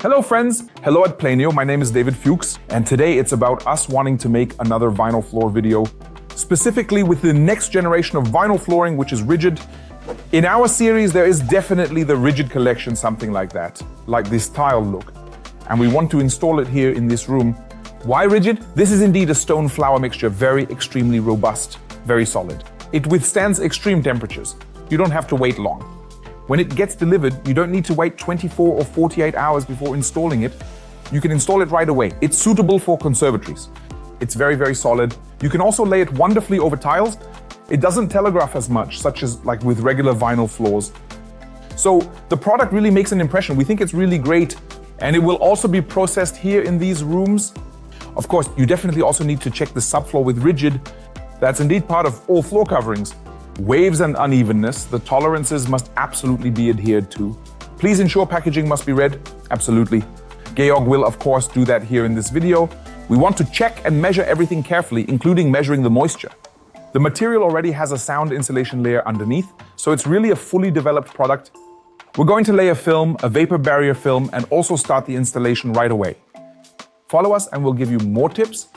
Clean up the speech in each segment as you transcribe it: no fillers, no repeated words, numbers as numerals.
Hello friends, hello at Planeo, my name is David Fuchs, and today it's about us wanting to make another vinyl floor video, specifically with the next generation of vinyl flooring, which is rigid. In our series, there is definitely the rigid collection, something like that, like this tile look. And we want to install it here in this room. Why rigid? This is indeed a stone flour mixture, very extremely robust, very solid. It withstands extreme temperatures. You don't have to wait long. When it gets delivered, you don't need to wait 24 or 48 hours before installing it. You can install it right away. It's suitable for conservatories. It's very, very solid. You can also lay it wonderfully over tiles. It doesn't telegraph as much, such as like with regular vinyl floors. So the product really makes an impression. We think it's really great, and it will also be processed here in these rooms. Of course, you definitely also need to check the subfloor with rigid. That's indeed part of all floor coverings. Waves and unevenness, the tolerances must absolutely be adhered to. Please ensure packaging must be read, absolutely. Georg will of course do that here in this video. We want to check and measure everything carefully, including measuring the moisture. The material already has a sound insulation layer underneath, so it's really a fully developed product. We're going to lay a film, a vapor barrier film, and also start the installation right away. Follow us and we'll give you more tips.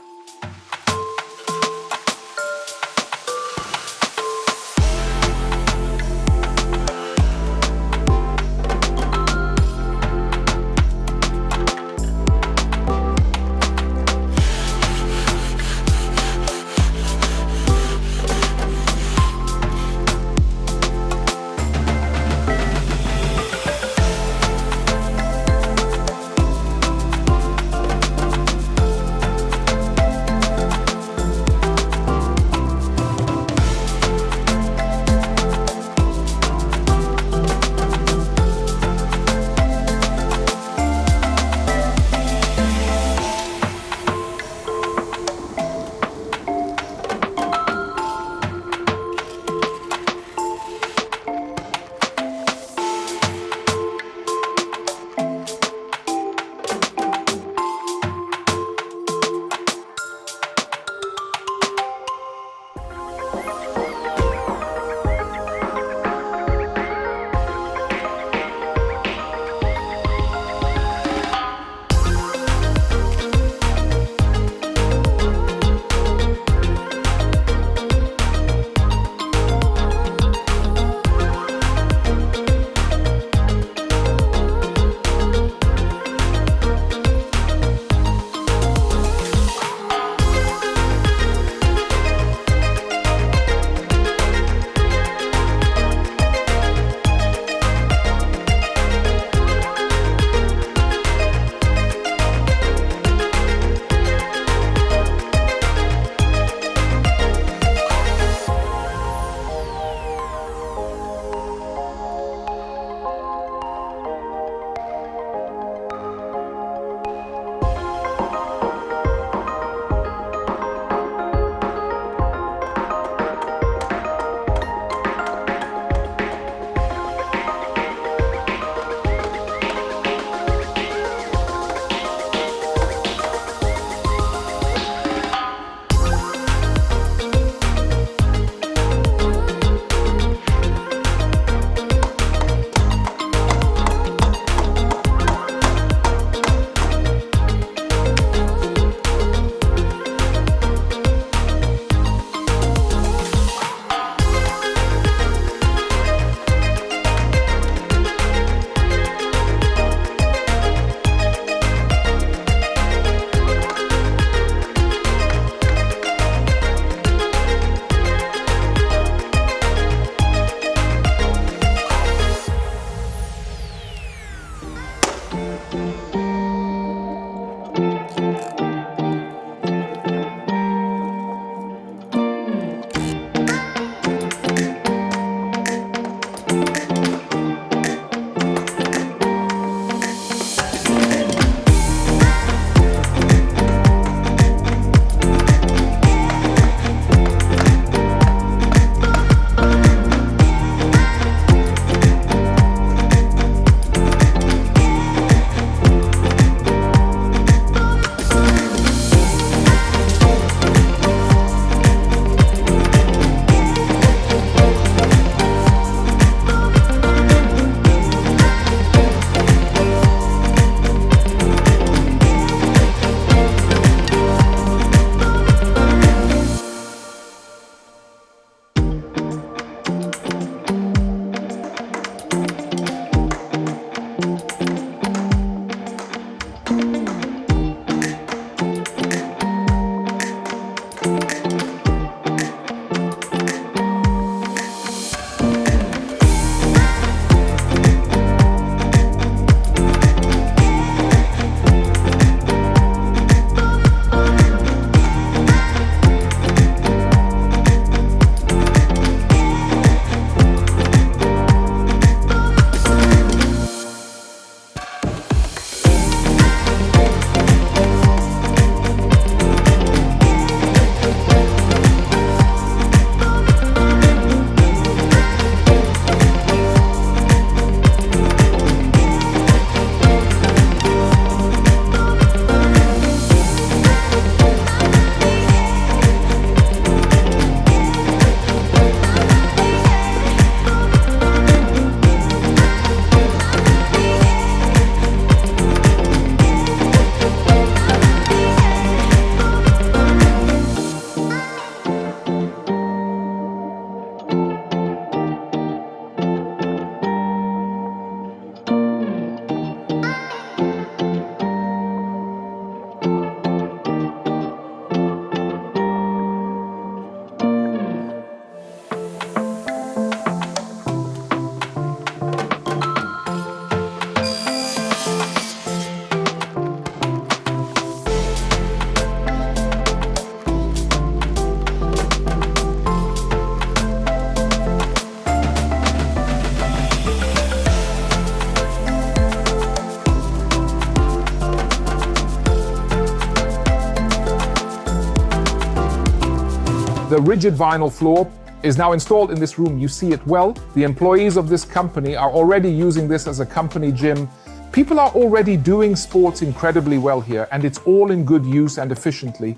The rigid vinyl floor is now installed in this room. You see it well. The employees of this company are already using this as a company gym. People are already doing sports incredibly well here, and it's all in good use and efficiently.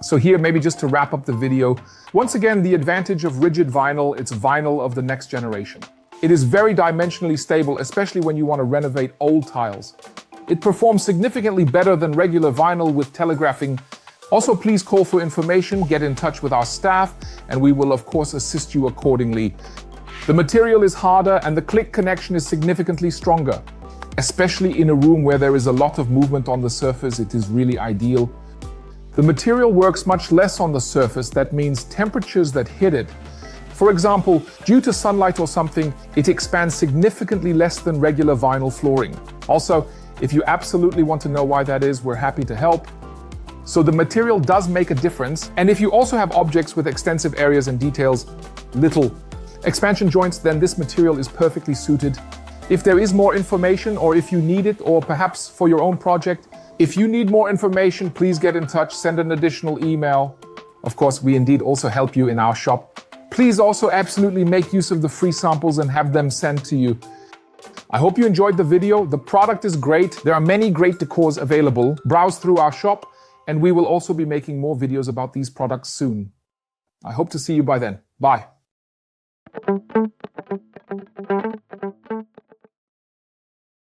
So here, maybe just to wrap up the video, once again, the advantage of rigid vinyl, it's vinyl of the next generation. It is very dimensionally stable, especially when you want to renovate old tiles. It performs significantly better than regular vinyl with telegraphing. Also, please call for information, get in touch with our staff, and we will of course assist you accordingly. The material is harder and the click connection is significantly stronger. Especially in a room where there is a lot of movement on the surface, it is really ideal. The material works much less on the surface. That means temperatures that hit it, for example, due to sunlight or something, it expands significantly less than regular vinyl flooring. Also, if you absolutely want to know why that is, we're happy to help. So the material does make a difference. And if you also have objects with extensive areas and details, little expansion joints, then this material is perfectly suited. If there is more information, or if you need it, or perhaps for your own project, if you need more information, please get in touch, send an additional email. Of course, we indeed also help you in our shop. Please also absolutely make use of the free samples and have them sent to you. I hope you enjoyed the video. The product is great. There are many great decors available. Browse through our shop, and we will also be making more videos about these products soon. I hope to see you by then. Bye.